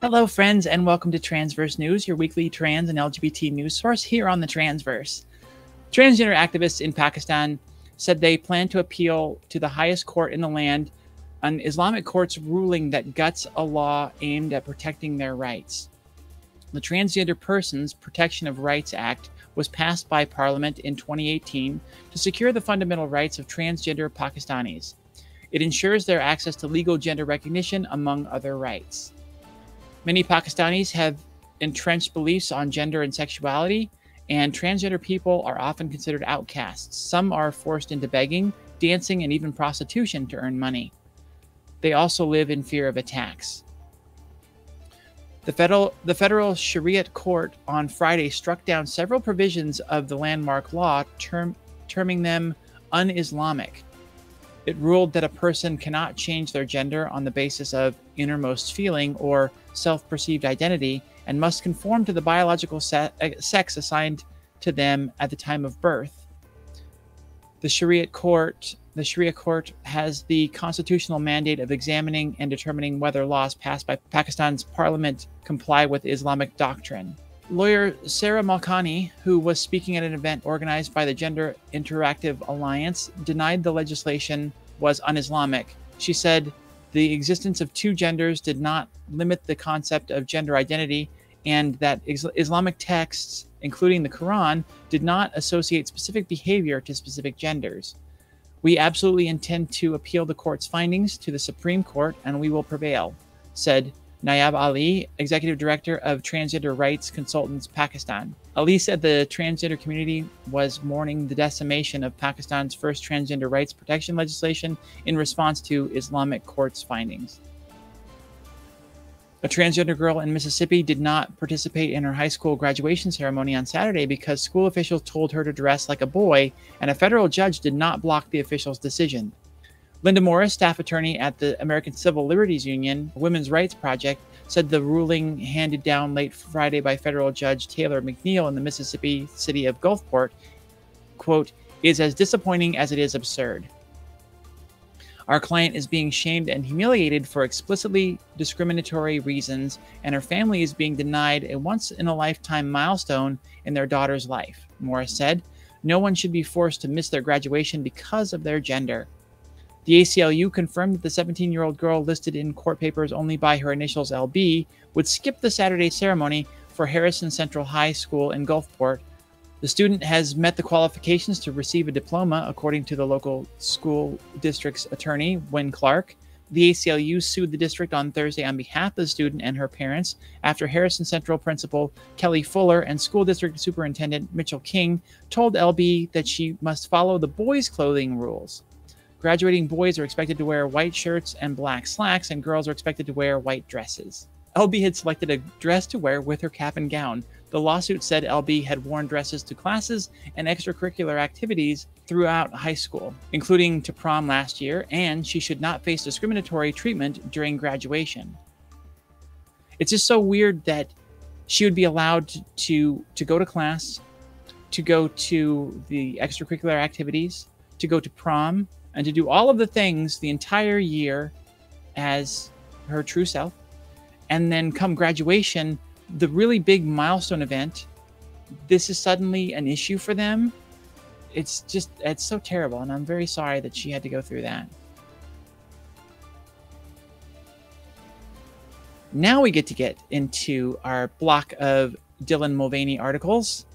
Hello, friends, and welcome to Transverse News, your weekly trans and LGBT news source here on the Transverse. Transgender activists in Pakistan said they plan to appeal to the highest court in the land, an Islamic court's ruling that guts a law aimed at protecting their rights. The Transgender Persons Protection of Rights Act was passed by Parliament in 2018 to secure the fundamental rights of transgender Pakistanis. It ensures their access to legal gender recognition, among other rights. Many Pakistanis have entrenched beliefs on gender and sexuality, and transgender people are often considered outcasts. Some are forced into begging, dancing, and even prostitution to earn money. They also live in fear of attacks. The federal Shariat court on Friday struck down several provisions of the landmark law, terming them un-Islamic. It ruled that a person cannot change their gender on the basis of innermost feeling or self-perceived identity and must conform to the biological sex assigned to them at the time of birth. The Sharia court has the constitutional mandate of examining and determining whether laws passed by Pakistan's parliament comply with Islamic doctrine. Lawyer Sarah Malkani, who was speaking at an event organized by the Gender Interactive Alliance, denied the legislation was un-Islamic. She said the existence of two genders did not limit the concept of gender identity, and that Islamic texts, including the Quran, did not associate specific behavior to specific genders. We absolutely intend to appeal the court's findings to the Supreme Court, and we will prevail, said Nayab Ali, Executive Director of Transgender Rights Consultants Pakistan. Ali said the transgender community was mourning the decimation of Pakistan's first transgender rights protection legislation in response to Islamic court's findings. A transgender girl in Mississippi did not participate in her high school graduation ceremony on Saturday because school officials told her to dress like a boy, and a federal judge did not block the official's decision. Linda Morris, staff attorney at the American Civil Liberties Union Women's Rights Project, said the ruling handed down late Friday by federal judge Taylor McNeil in the Mississippi city of Gulfport, quote, is as disappointing as it is absurd. Our client is being shamed and humiliated for explicitly discriminatory reasons, and her family is being denied a once-in-a-lifetime milestone in their daughter's life, Morris said. No one should be forced to miss their graduation because of their gender. The ACLU confirmed that the 17-year-old girl, listed in court papers only by her initials LB, would skip the Saturday ceremony for Harrison Central High School in Gulfport. The student has met the qualifications to receive a diploma, according to the local school district's attorney, Wynn Clark. The ACLU sued the district on Thursday on behalf of the student and her parents after Harrison Central principal Kelly Fuller and school district superintendent Mitchell King told LB that she must follow the boys' clothing rules. Graduating boys are expected to wear white shirts and black slacks, and girls are expected to wear white dresses. LB had selected a dress to wear with her cap and gown. The lawsuit said LB had worn dresses to classes and extracurricular activities throughout high school, including to prom last year, and she should not face discriminatory treatment during graduation. It's just so weird that she would be allowed to go to class, to go to the extracurricular activities, to go to prom, and to do all of the things the entire year as her true self. And then come graduation, the really big milestone event, this is suddenly an issue for them. It's so terrible, and I'm very sorry that she had to go through that. Now we get into our block of Dylan Mulvaney articles.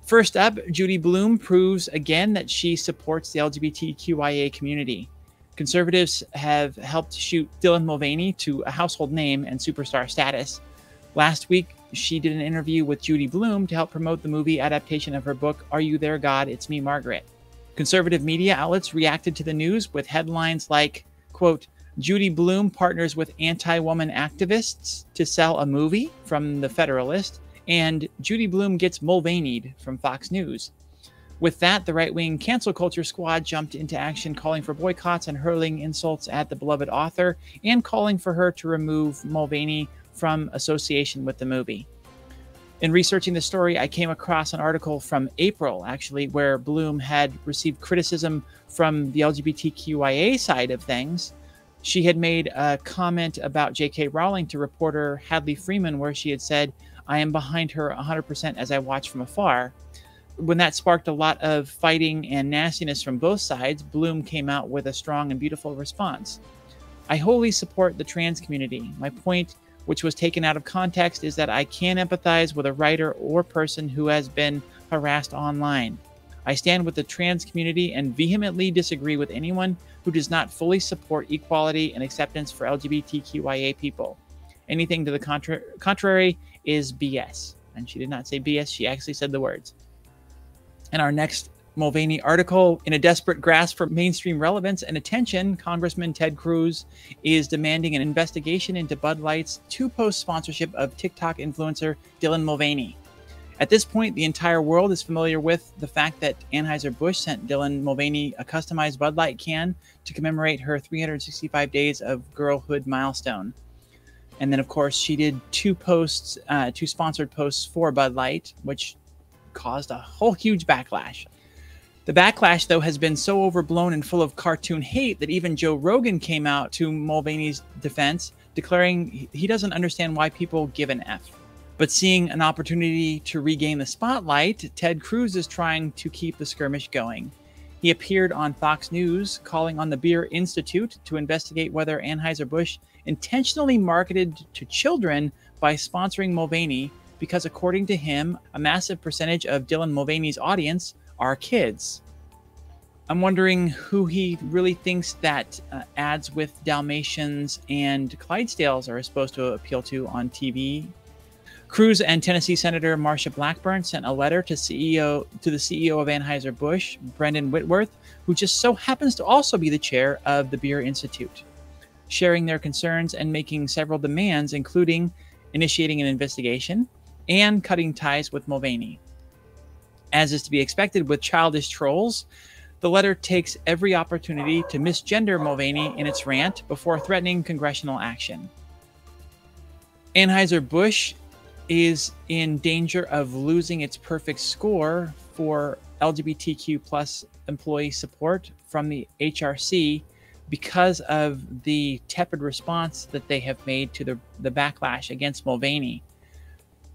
First up, Judy Blume proves again that she supports the LGBTQIA community. Conservatives have helped shoot Dylan Mulvaney to a household name and superstar status. Last week, she did an interview with Judy Blume to help promote the movie adaptation of her book, Are You There, God? It's Me, Margaret. Conservative media outlets reacted to the news with headlines like, quote, Judy Blume partners with anti-woman activists to sell a movie from The Federalist, and Judy Blume gets Mulvaney'd from Fox News. With that, the right-wing cancel culture squad jumped into action, calling for boycotts and hurling insults at the beloved author, and calling for her to remove Mulvaney from association with the movie. In researching the story, I came across an article from April, actually, where Blume had received criticism from the LGBTQIA side of things She had made a comment about J.K. Rowling to reporter Hadley Freeman, where she had said, "I am behind her 100% as I watch from afar." When that sparked a lot of fighting and nastiness from both sides, Bloom came out with a strong and beautiful response. "I wholly support the trans community. My point, which was taken out of context, is that I can empathize with a writer or person who has been harassed online. I stand with the trans community and vehemently disagree with anyone who does not fully support equality and acceptance for LGBTQIA people. Anything to the contrary is BS." And she did not say BS, she actually said the words. In our next Mulvaney article, in a desperate grasp for mainstream relevance and attention, Congressman Ted Cruz is demanding an investigation into Bud Light's two-post sponsorship of TikTok influencer Dylan Mulvaney. At this point, the entire world is familiar with the fact that Anheuser-Busch sent Dylan Mulvaney a customized Bud Light can to commemorate her 365 days of girlhood milestone. And then, of course, she did two sponsored posts for Bud Light, which caused a whole huge backlash. The backlash, though, has been so overblown and full of cartoon hate that even Joe Rogan came out to Mulvaney's defense, declaring he doesn't understand why people give an F. But seeing an opportunity to regain the spotlight, Ted Cruz is trying to keep the skirmish going. He appeared on Fox News, calling on the Beer Institute to investigate whether Anheuser-Busch intentionally marketed to children by sponsoring Mulvaney, because according to him, a massive percentage of Dylan Mulvaney's audience are kids. I'm wondering who he really thinks that ads with Dalmatians and Clydesdales are supposed to appeal to on TV. Cruz and Tennessee Senator Marsha Blackburn sent a letter to the CEO of Anheuser-Busch, Brendan Whitworth, who just so happens to also be the chair of the Beer Institute, sharing their concerns and making several demands, including initiating an investigation and cutting ties with Mulvaney. As is to be expected with childish trolls, the letter takes every opportunity to misgender Mulvaney in its rant before threatening congressional action. Anheuser-Busch is in danger of losing its perfect score for LGBTQ plus employee support from the HRC because of the tepid response that they have made to the backlash against Mulvaney.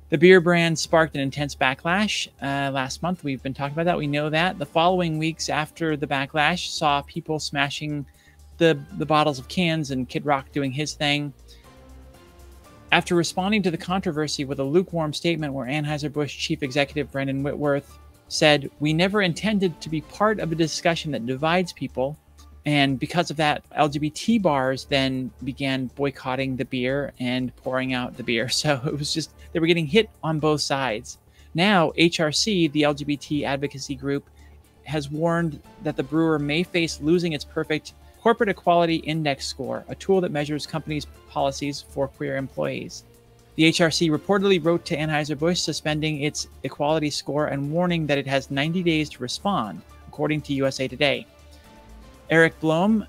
The beer brand sparked an intense backlash last month. We've been talking about that. We know that. The following weeks after the backlash saw people smashing the bottles of cans and Kid Rock doing his thing. After responding to the controversy with a lukewarm statement where Anheuser-Busch chief executive Brendan Whitworth said, "We never intended to be part of a discussion that divides people." And because of that, LGBT bars then began boycotting the beer and pouring out the beer. So it was just, they were getting hit on both sides. Now, HRC, the LGBT advocacy group, has warned that the brewer may face losing its perfect Corporate Equality Index score, a tool that measures companies' policies for queer employees. The HRC reportedly wrote to Anheuser-Busch suspending its equality score and warning that it has 90 days to respond, according to USA Today. Eric Blom,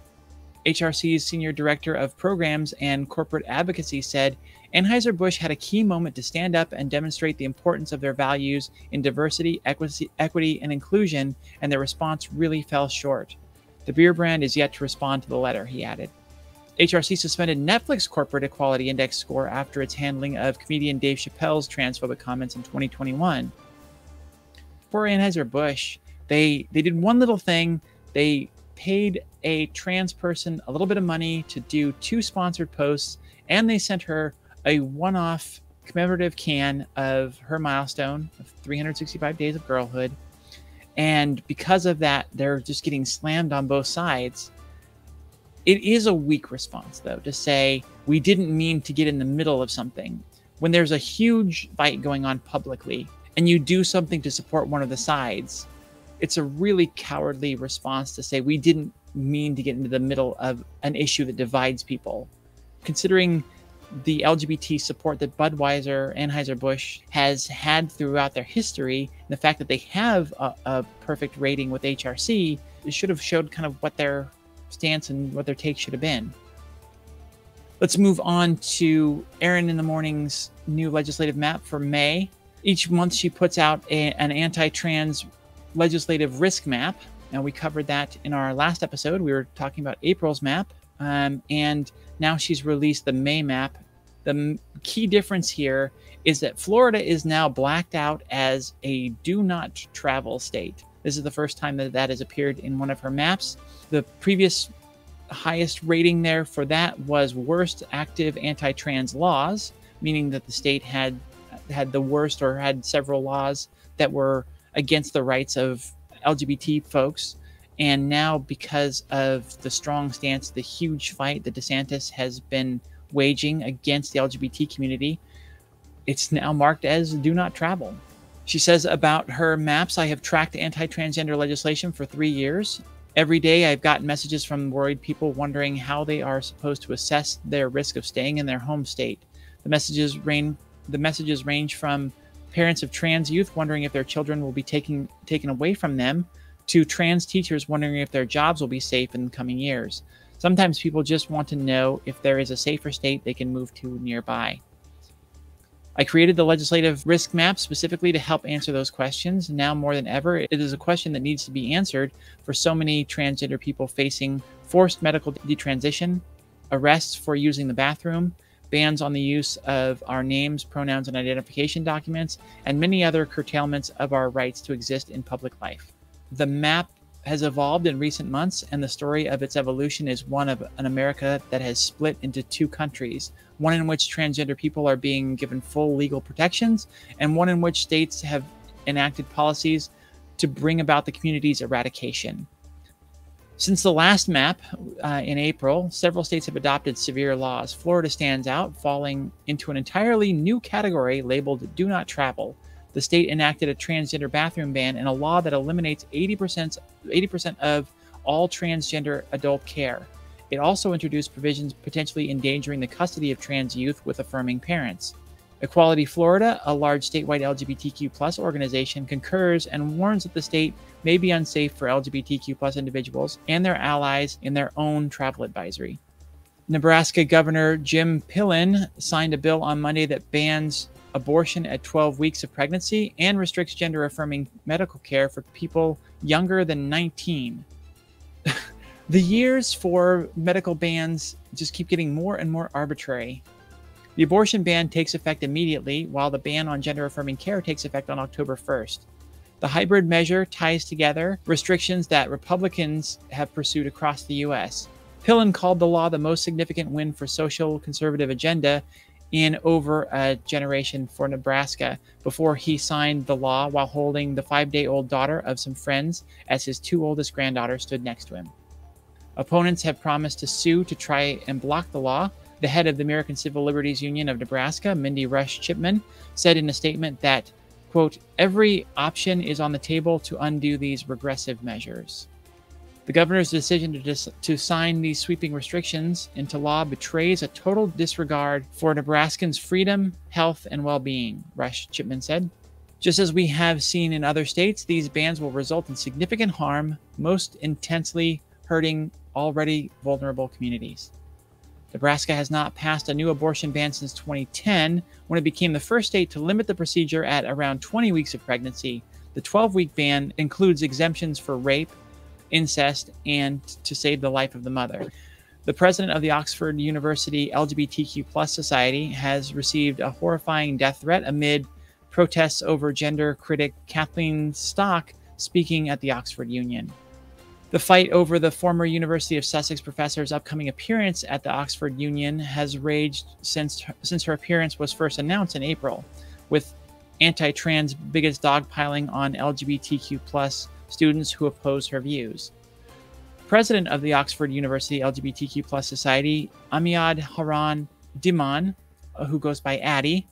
HRC's Senior Director of Programs and Corporate Advocacy, said, "Anheuser-Busch had a key moment to stand up and demonstrate the importance of their values in diversity, equity, and inclusion, and their response really fell short. The beer brand is yet to respond to the letter," he added. HRC suspended Netflix Corporate Equality Index score after its handling of comedian Dave Chappelle's transphobic comments in 2021. For Anheuser-Busch, they did one little thing. They paid a trans person a little bit of money to do 2 sponsored posts, and they sent her a one-off commemorative can of her milestone of 365 days of girlhood. And because of that, they're just getting slammed on both sides. It is a weak response, though, to say we didn't mean to get in the middle of something. When there's a huge fight going on publicly and you do something to support one of the sides, it's a really cowardly response to say we didn't mean to get into the middle of an issue that divides people. Considering the LGBT support that Budweiser, Anheuser-Busch has had throughout their history, and the fact that they have a perfect rating with HRC, it should have showed kind of what their stance and what their take should have been. Let's move on to Erin in the Morning's new legislative map for May. Each month she puts out an anti-trans legislative risk map, and we covered that in our last episode. We were talking about April's map. and now she's released the May map. The key difference here is that Florida is now blacked out as a do not travel state. This is the first time that that has appeared in one of her maps. The previous highest rating there for that was worst active anti-trans laws, meaning that the state had the worst or had several laws that were against the rights of LGBT folks. And now, because of the strong stance, the huge fight that DeSantis has been waging against the LGBT community, it's now marked as do not travel. She says about her maps, I have tracked anti-transgender legislation for 3 years. Every day I've gotten messages from worried people wondering how they are supposed to assess their risk of staying in their home state. The messages range from parents of trans youth wondering if their children will be taken away from them, to trans teachers wondering if their jobs will be safe in the coming years. Sometimes people just want to know if there is a safer state they can move to nearby. I created the legislative risk map specifically to help answer those questions. Now more than ever, it is a question that needs to be answered for so many transgender people facing forced medical detransition, arrests for using the bathroom, bans on the use of our names, pronouns, and identification documents, and many other curtailments of our rights to exist in public life. The map has evolved in recent months, and the story of its evolution is one of an America that has split into two countries, one in which transgender people are being given full legal protections, and one in which states have enacted policies to bring about the community's eradication. Since the last map in April, several states have adopted severe laws. Florida stands out, falling into an entirely new category labeled Do Not Travel. The state enacted a transgender bathroom ban and a law that eliminates 80% of all transgender adult care. It also introduced provisions potentially endangering the custody of trans youth with affirming parents. Equality Florida, a large statewide LGBTQ+ organization, concurs and warns that the state may be unsafe for LGBTQ+ individuals and their allies in their own travel advisory. Nebraska Governor Jim Pillen signed a bill on Monday that bans abortion at 12 weeks of pregnancy and restricts gender-affirming medical care for people younger than 19. The years for medical bans just keep getting more and more arbitrary. The abortion ban takes effect immediately, while the ban on gender-affirming care takes effect on October 1st. The hybrid measure ties together restrictions that Republicans have pursued across the U.S. Pillen called the law the most significant win for social conservative agenda in over a generation for Nebraska, before he signed the law while holding the 5-day-old daughter of some friends as his 2 oldest granddaughters stood next to him. Opponents have promised to sue to try and block the law. The head of the American Civil Liberties Union of Nebraska, Mindy Rush Chipman, said in a statement that, quote, every option is on the table to undo these regressive measures. The governor's decision to sign these sweeping restrictions into law betrays a total disregard for Nebraskans' freedom, health, and well-being, Rush Chipman said. Just as we have seen in other states, these bans will result in significant harm, most intensely hurting already vulnerable communities. Nebraska has not passed a new abortion ban since 2010, when it became the first state to limit the procedure at around 20 weeks of pregnancy. The 12-week ban includes exemptions for rape, incest, and to save the life of the mother. The president of the Oxford University LGBTQ+ Society has received a horrifying death threat amid protests over gender critic Kathleen Stock speaking at the Oxford Union. The fight over the former University of Sussex professor's upcoming appearance at the Oxford Union has raged since her appearance was first announced in April, with anti-trans bigots dogpiling on LGBTQ+ students who oppose her views. President of the Oxford University LGBTQ+ Society, Amiad Haran Diman, who goes by Addie,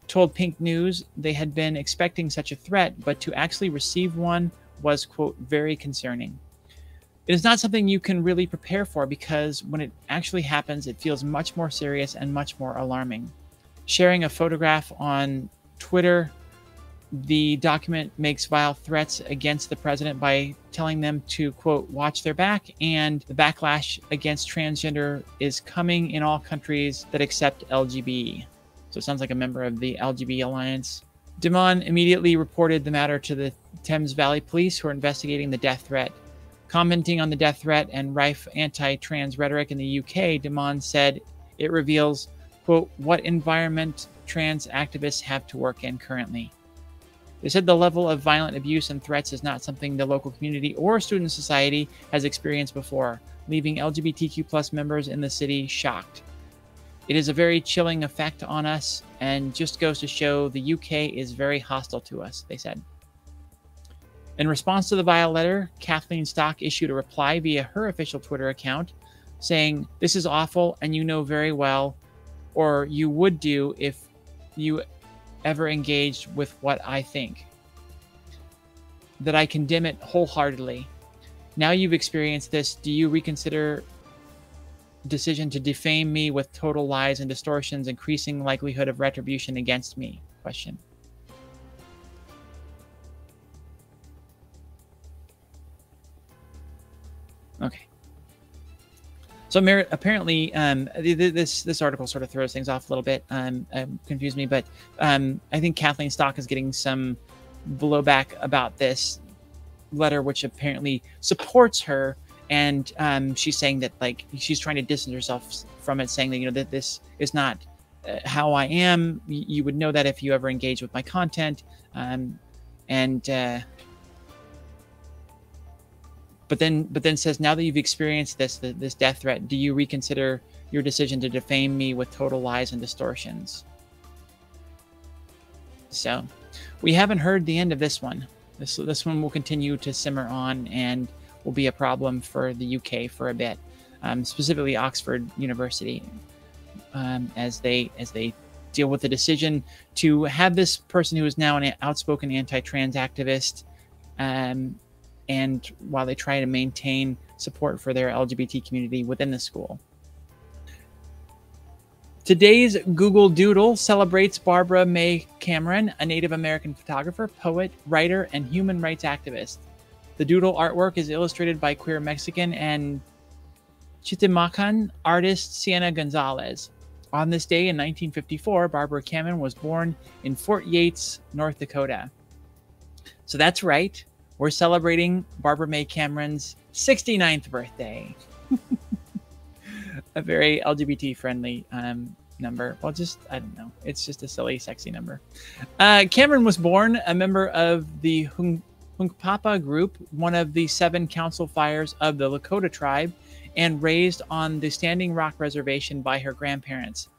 told Pink News they had been expecting such a threat, but to actually receive one was, quote, very concerning. It is not something you can really prepare for, because when it actually happens, it feels much more serious and much more alarming. Sharing a photograph on Twitter, the document makes vile threats against the president by telling them to, quote, watch their back, and the backlash against transgender is coming in all countries that accept LGB. So it sounds like a member of the LGB Alliance. Dimon immediately reported the matter to the Thames Valley Police, who are investigating the death threat. Commenting on the death threat and rife anti-trans rhetoric in the UK, Damon said it reveals, quote, what environment trans activists have to work in currently. They said the level of violent abuse and threats is not something the local community or student society has experienced before, leaving LGBTQ+ members in the city shocked. It is a very chilling effect on us and just goes to show the UK is very hostile to us, they said. In response to the vile letter, Kathleen Stock issued a reply via her official Twitter account saying, "This is awful and you know very well, or you would do if you ever engaged with what I think, that I condemn it wholeheartedly. Now you've experienced this, do you reconsider decision to defame me with total lies and distortions, increasing likelihood of retribution against me?" Question. Okay. So apparently, this article sort of throws things off a little bit, confused me, but I think Kathleen Stock is getting some blowback about this letter, which apparently supports her, and she's saying that, like, she's trying to distance herself from it, saying that, you know, that this is not how I am. You would know that if you ever engage with my content, But then says, now that you've experienced this death threat, do you reconsider your decision to defame me with total lies and distortions? So we haven't heard the end of this one. This one will continue to simmer on and will be a problem for the UK for a bit, specifically Oxford University, as they deal with the decision to have this person who is now an outspoken anti-trans activist, and while they try to maintain support for their LGBT community within the school. Today's Google Doodle celebrates Barbara May Cameron, a Native American photographer, poet, writer, and human rights activist. The doodle artwork is illustrated by queer Mexican and Chichimecan artist Sienna Gonzalez. On this day in 1954, Barbara Cameron was born in Fort Yates, North Dakota. So that's right. We're celebrating Barbara May Cameron's 69th birthday. A very LGBT-friendly number. Well, I don't know. It's just a silly, sexy number. Cameron was born a member of the Hunkpapa group, one of the 7 council fires of the Lakota tribe, and raised on the Standing Rock Reservation by her grandparents.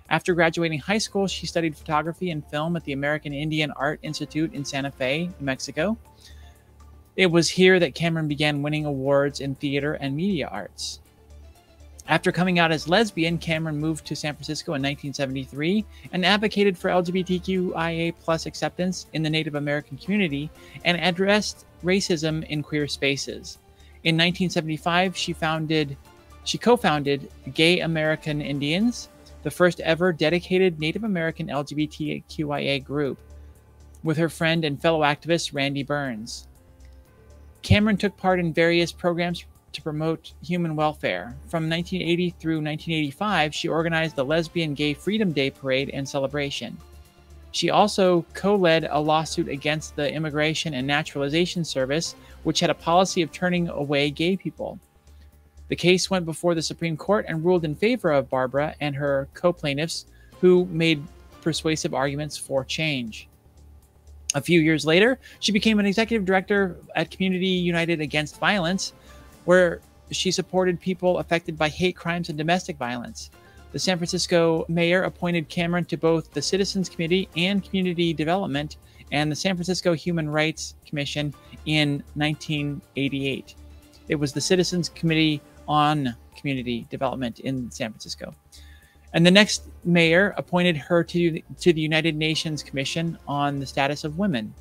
After graduating high school, she studied photography and film at the American Indian Art Institute in Santa Fe, New Mexico. It was here that Cameron began winning awards in theater and media arts. After coming out as lesbian, Cameron moved to San Francisco in 1973 and advocated for LGBTQIA+ acceptance in the Native American community and addressed racism in queer spaces. In 1975, she co-founded Gay American Indians, the first ever dedicated Native American LGBTQIA group, with her friend and fellow activist Randy Burns. Cameron took part in various programs to promote human welfare. From 1980 through 1985, she organized the Lesbian Gay Freedom Day Parade and celebration. She also co-led a lawsuit against the Immigration and Naturalization Service, which had a policy of turning away gay people. The case went before the Supreme Court and ruled in favor of Barbara and her co-plaintiffs, who made persuasive arguments for change. A few years later, she became an executive director at Community United Against Violence, where she supported people affected by hate crimes and domestic violence. The San Francisco mayor appointed Cameron to both the Citizens Committee and Community Development and the San Francisco Human Rights Commission in 1988. It was the Citizens Committee on Community Development in San Francisco. And the next mayor appointed her to the United Nations Commission on the Status of Women.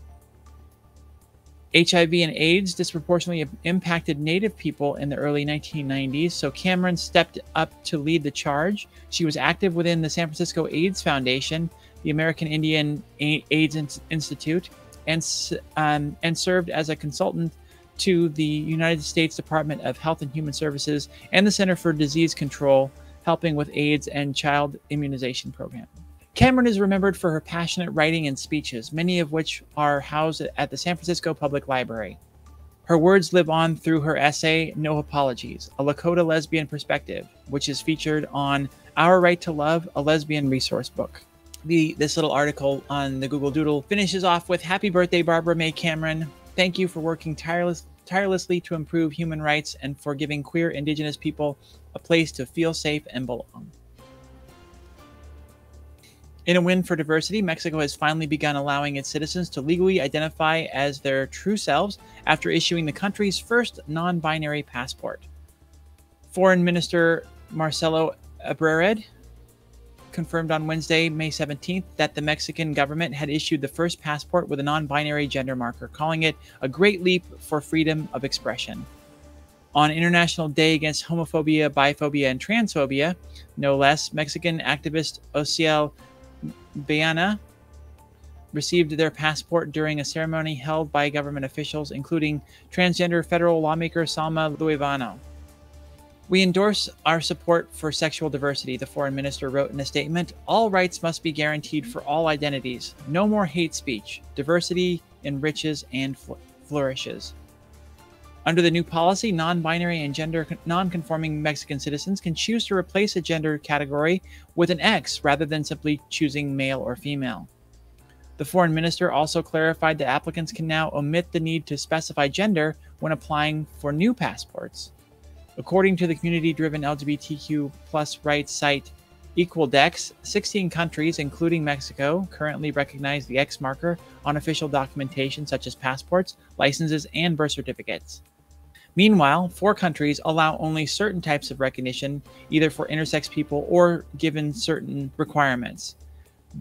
HIV and AIDS disproportionately impacted Native people in the early 1990s, so Cameron stepped up to lead the charge. She was active within the San Francisco AIDS Foundation, the American Indian AIDS Institute, and served as a consultant to the United States Department of Health and Human Services and the Center for Disease Control, helping with AIDS and child immunization program. Cameron is remembered for her passionate writing and speeches, many of which are housed at the San Francisco Public Library. Her words live on through her essay, No Apologies, a Lakota lesbian perspective, which is featured on Our Right to Love, a lesbian resource book. This little article on the Google Doodle finishes off with, Happy birthday, Barbara May Cameron. Thank you for working tirelessly to improve human rights and for giving queer Indigenous people a place to feel safe and belong. In a win for diversity, Mexico has finally begun allowing its citizens to legally identify as their true selves after issuing the country's first non-binary passport. Foreign Minister Marcelo Ebrard confirmed on Wednesday, May 17th, that the Mexican government had issued the first passport with a non-binary gender marker, calling it a great leap for freedom of expression. On International Day Against Homophobia, Biphobia, and Transphobia, no less, Mexican activist Ociel Baena received their passport during a ceremony held by government officials, including transgender federal lawmaker Salma Luevano. We endorse our support for sexual diversity, the foreign minister wrote in a statement. All rights must be guaranteed for all identities. No more hate speech. Diversity enriches and flourishes. Under the new policy, non-binary and gender non-conforming Mexican citizens can choose to replace a gender category with an X rather than simply choosing male or female. The foreign minister also clarified that applicants can now omit the need to specify gender when applying for new passports. According to the community-driven LGBTQ+ rights site Equaldex, 16 countries, including Mexico, currently recognize the X marker on official documentation such as passports, licenses, and birth certificates. Meanwhile, 4 countries allow only certain types of recognition, either for intersex people or given certain requirements.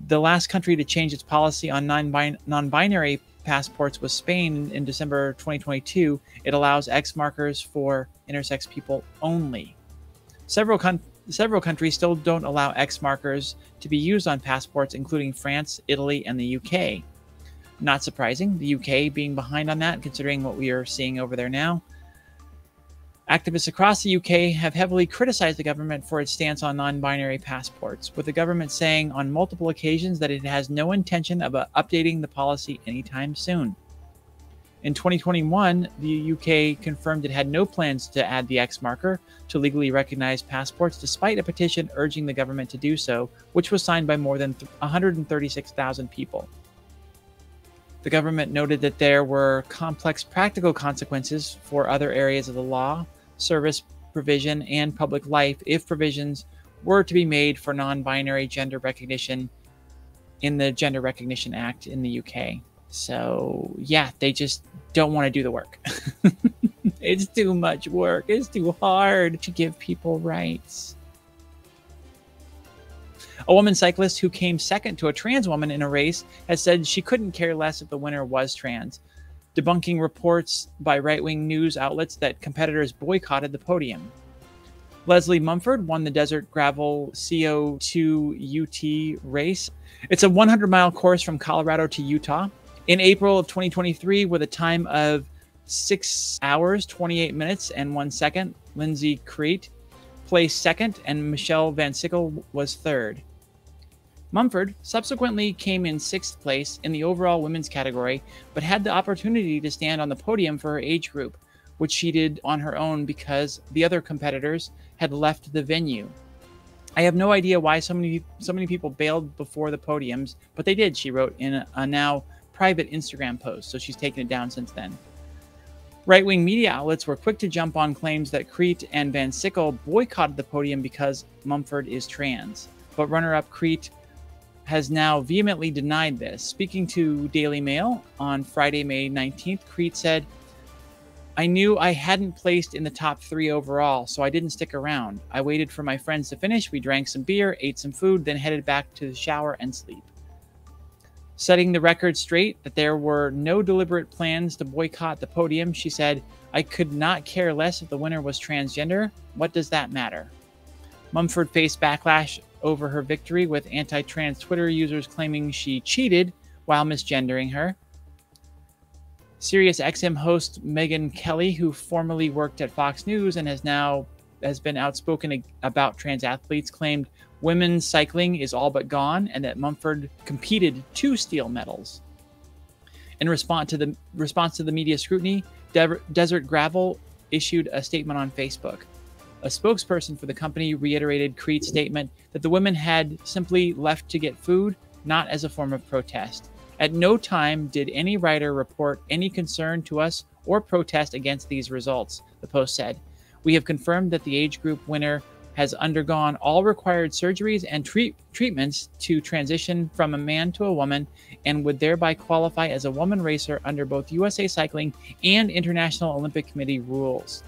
The last country to change its policy on non-binary passports was Spain in December 2022. It allows X markers for intersex people only. Several countries still don't allow X markers to be used on passports, including France, Italy, and the UK. Not surprising, the UK being behind on that, considering what we are seeing over there now. Activists across the UK have heavily criticized the government for its stance on non-binary passports, with the government saying on multiple occasions that it has no intention of updating the policy anytime soon. In 2021, the UK confirmed it had no plans to add the X marker to legally recognized passports, despite a petition urging the government to do so, which was signed by more than 136,000 people. The government noted that there were complex practical consequences for other areas of the law, service provision, and public life if provisions were to be made for non-binary gender recognition in the Gender Recognition Act in the UK. So, yeah, they just don't want to do the work. It's too much work. It's too hard to give people rights. A woman cyclist who came second to a trans woman in a race has said she couldn't care less if the winner was trans, debunking reports by right-wing news outlets that competitors boycotted the podium. Leslie Mumford won the Desert Gravel CO2 UT race. It's a 100-mile course from Colorado to Utah. In April of 2023, with a time of 6 hours, 28 minutes, and 1 second, Lindsay Crete placed second and Michelle Van Sickle was third. Mumford subsequently came in 6th place in the overall women's category, but had the opportunity to stand on the podium for her age group, which she did on her own because the other competitors had left the venue. I have no idea why so many people bailed before the podiums, but they did, she wrote in a now private Instagram post, so she's taken it down since then. Right-wing media outlets were quick to jump on claims that Crete and Van Sickle boycotted the podium because Mumford is trans, but runner-up Crete has now vehemently denied this. Speaking to Daily Mail on Friday, May 19th, Crete said, I knew I hadn't placed in the top 3 overall, so I didn't stick around. I waited for my friends to finish, we drank some beer, ate some food, then headed back to the shower and sleep. Setting the record straight that there were no deliberate plans to boycott the podium, she said, I could not care less if the winner was transgender. What does that matter? Mumford faced backlash over her victory, with anti-trans Twitter users claiming she cheated while misgendering her. SiriusXM host Megyn Kelly, who formerly worked at Fox News and has been outspoken about trans athletes, claimed women's cycling is all but gone and that Mumford competed to steal medals. In response to the media scrutiny, Desert Gravel issued a statement on Facebook. A spokesperson for the company reiterated Creed's statement that the women had simply left to get food, not as a form of protest. At no time did any writer report any concern to us or protest against these results, the post said. We have confirmed that the age group winner has undergone all required surgeries and treatments to transition from a man to a woman and would thereby qualify as a woman racer under both USA Cycling and International Olympic Committee rules.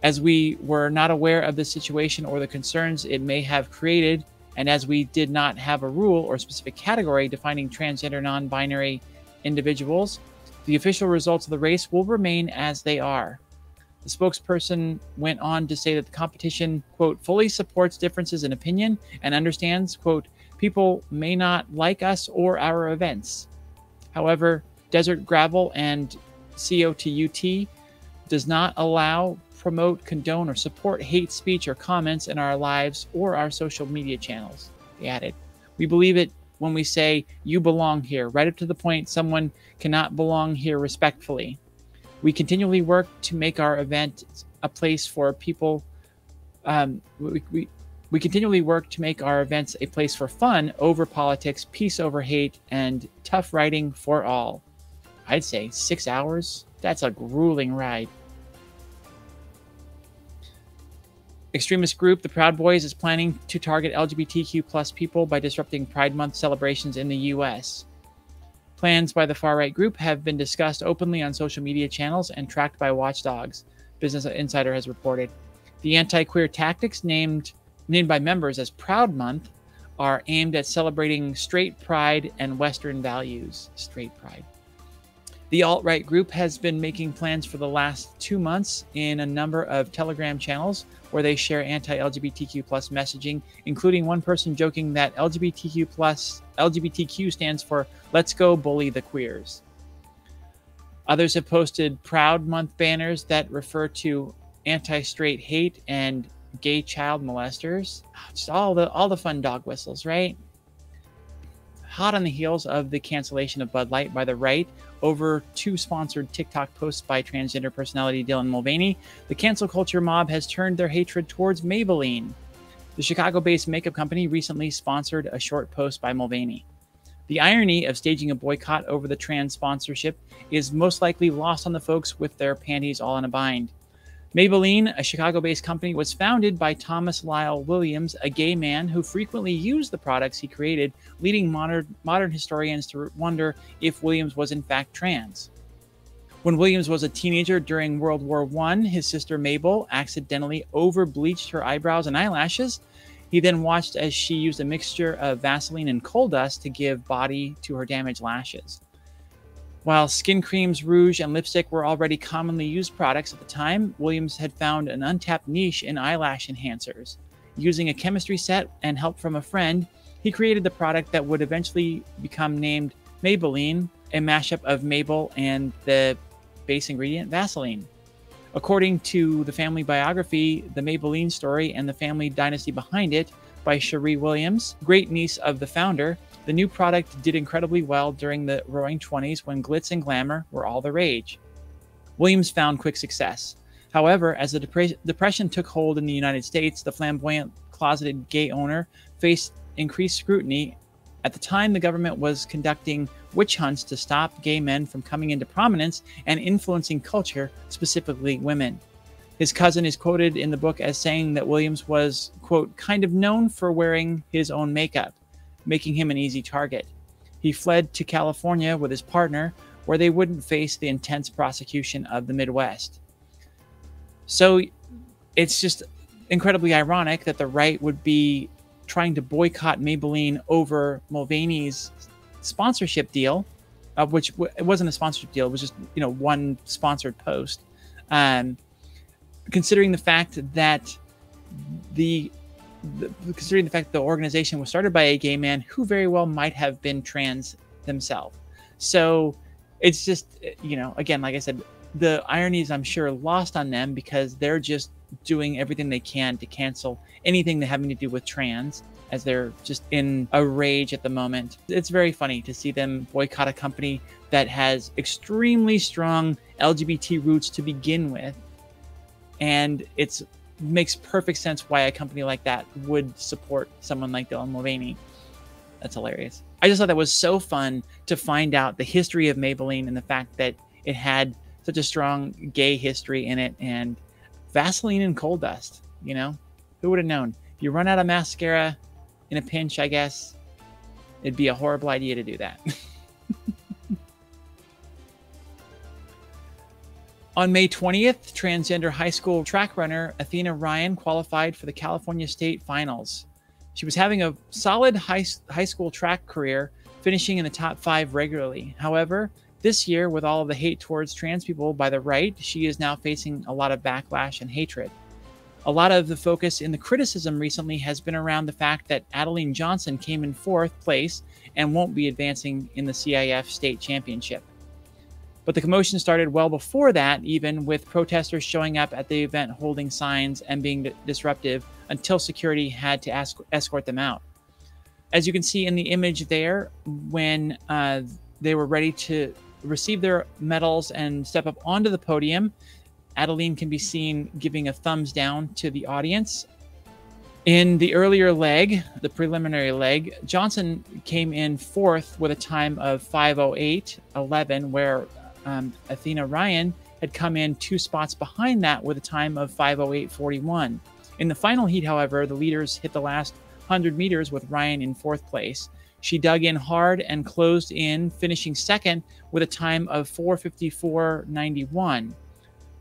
As we were not aware of the situation or the concerns it may have created, and as we did not have a rule or specific category defining transgender non-binary individuals, the official results of the race will remain as they are. The spokesperson went on to say that the competition, quote, fully supports differences in opinion and understands, quote, people may not like us or our events. However, Desert Gravel and COTUT does not allow, promote, condone, or support hate speech or comments in our lives or our social media channels, they added. We believe it when we say, you belong here, right up to the point someone cannot belong here respectfully. We continually work to make our event a place for people. We continually work to make our events a place for fun over politics, peace over hate, and tough riding for all. I'd say 6 hours. That's a grueling ride. Extremist group The Proud Boys is planning to target LGBTQ plus people by disrupting Pride Month celebrations in the U.S. Plans by the far-right group have been discussed openly on social media channels and tracked by watchdogs, Business Insider has reported. The anti-queer tactics named by members as Proud Month are aimed at celebrating straight pride and Western values. Straight pride. The alt-right group has been making plans for the last 2 months in a number of Telegram channels where they share anti-LGBTQ plus messaging, including one person joking that LGBTQ stands for Let's Go Bully the Queers. Others have posted Proud Month banners that refer to anti-straight hate and gay child molesters. Just all the fun dog whistles, right? Hot on the heels of the cancellation of Bud Light by the right over 2 sponsored TikTok posts by transgender personality Dylan Mulvaney, the cancel culture mob has turned their hatred towards Maybelline. The Chicago-based makeup company recently sponsored a short post by Mulvaney. The irony of staging a boycott over the trans sponsorship is most likely lost on the folks with their panties all in a bind. Maybelline, a Chicago-based company, was founded by Thomas Lyle Williams, a gay man who frequently used the products he created, leading modern historians to wonder if Williams was in fact trans. When Williams was a teenager during World War I, his sister Mabel accidentally over-bleached her eyebrows and eyelashes. He then watched as she used a mixture of Vaseline and coal dust to give body to her damaged lashes. While skin creams, rouge, and lipstick were already commonly used products at the time, Williams had found an untapped niche in eyelash enhancers. Using a chemistry set and help from a friend, he created the product that would eventually become named Maybelline, a mashup of Mabel and the base ingredient Vaseline. According to the family biography, The Maybelline Story and the Family Dynasty Behind It by Cherie Williams, great niece of the founder, the new product did incredibly well during the roaring 20s when glitz and glamour were all the rage. Williams found quick success. However, as the Depression took hold in the United States, the flamboyant, closeted gay owner faced increased scrutiny. At the time, the government was conducting witch hunts to stop gay men from coming into prominence and influencing culture, specifically women. His cousin is quoted in the book as saying that Williams was, quote, kind of known for wearing his own makeup, making him an easy target. He fled to California with his partner, where they wouldn't face the intense prosecution of the Midwest. So it's just incredibly ironic that the right would be trying to boycott Maybelline over Mulvaney's sponsorship deal, which it wasn't a sponsorship deal, it was just, one sponsored post. Considering the fact that the organization was started by a gay man who very well might have been trans themselves. So it's just, again, like I said, the irony is, I'm sure, lost on them because they're just doing everything they can to cancel anything that having to do with trans, as they're just in a rage at the moment. It's very funny to see them boycott a company that has extremely strong LGBT roots to begin with. And it makes perfect sense why a company like that would support someone like Dylan Mulvaney. That's hilarious. I just thought that was so fun to find out the history of Maybelline and the fact that it had such a strong gay history in it, and Vaseline and coal dust, you know? Who would have known? If you run out of mascara in a pinch, I guess it'd be a horrible idea to do that. On May 20th, transgender high school track runner Athena Ryan qualified for the California State Finals. She was having a solid high school track career, finishing in the top 5 regularly. However, this year, with all of the hate towards trans people by the right, she is now facing a lot of backlash and hatred. A lot of the focus in the criticism recently has been around the fact that Adeline Johnson came in 4th place and won't be advancing in the CIF state championship. But the commotion started well before that, even with protesters showing up at the event holding signs and being disruptive until security had to escort them out. As you can see in the image there, when they were ready to receive their medals and step up onto the podium, Adeline can be seen giving a thumbs down to the audience. In the earlier leg, the preliminary leg, Johnson came in 4th with a time of 5:08.11, where Athena Ryan had come in 2 spots behind that with a time of 5:08.41. In the final heat, however, the leaders hit the last 100 meters with Ryan in 4th place. She dug in hard and closed in, finishing 2nd with a time of 4:54.91.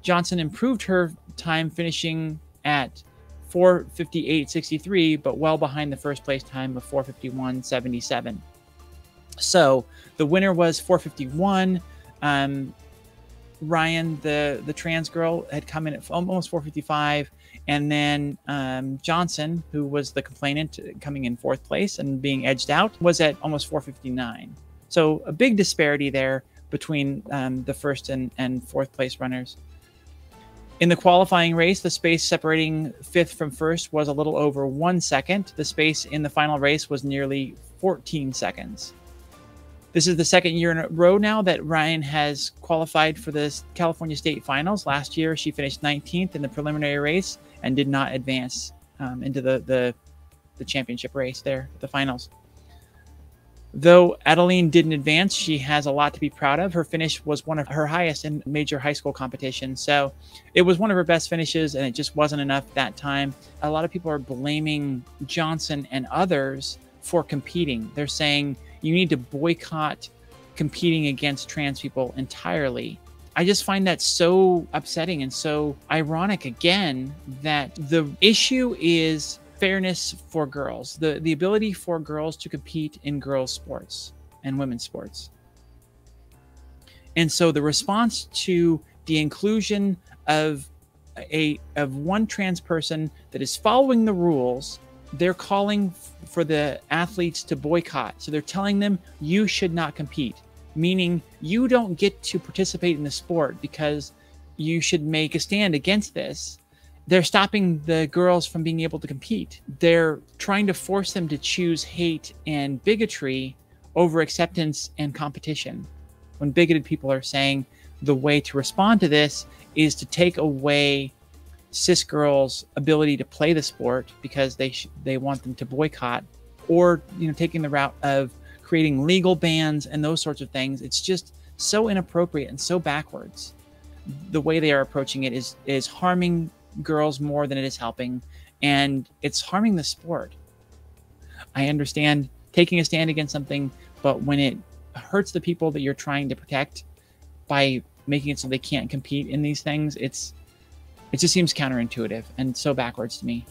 Johnson improved her time, finishing at 4:58.63, but well behind the first place time of 4:51.77. So the winner was 4:51. Ryan, the trans girl, had come in at almost 4:55, and then Johnson, who was the complainant, coming in 4th place and being edged out, was at almost 4:59. So a big disparity there between the 1st and 4th place runners. In the qualifying race, the space separating 5th from 1st was a little over 1 second. The space in the final race was nearly 14 seconds. This is the 2nd year in a row now that Ryan has qualified for the California State Finals. Last year, she finished 19th in the preliminary race and did not advance into the championship race there, the finals. Though Adeline didn't advance, she has a lot to be proud of. Her finish was one of her highest in major high school competition. So it was one of her best finishes, and it just wasn't enough that time. A lot of people are blaming Johnson and others for competing. They're saying you need to boycott competing against trans people entirely. I just find that so upsetting and so ironic, again, that the issue is fairness for girls, the ability for girls to compete in girls' sports and women's sports. And so the response to the inclusion of one trans person that is following the rules, they're calling for the athletes to boycott. So they're telling them you should not compete, meaning you don't get to participate in the sport because you should make a stand against this. They're stopping the girls from being able to compete. They're trying to force them to choose hate and bigotry over acceptance and competition. When bigoted people are saying the way to respond to this is to take away cis girls' ability to play the sport because they want them to boycott, or taking the route of creating legal bans and those sorts of things. It's just so inappropriate and so backwards. The way they are approaching it is harming girls more than it is helping, and it's harming the sport. I understand taking a stand against something, but when it hurts the people that you're trying to protect by making it so they can't compete in these things, it just seems counterintuitive and so backwards to me.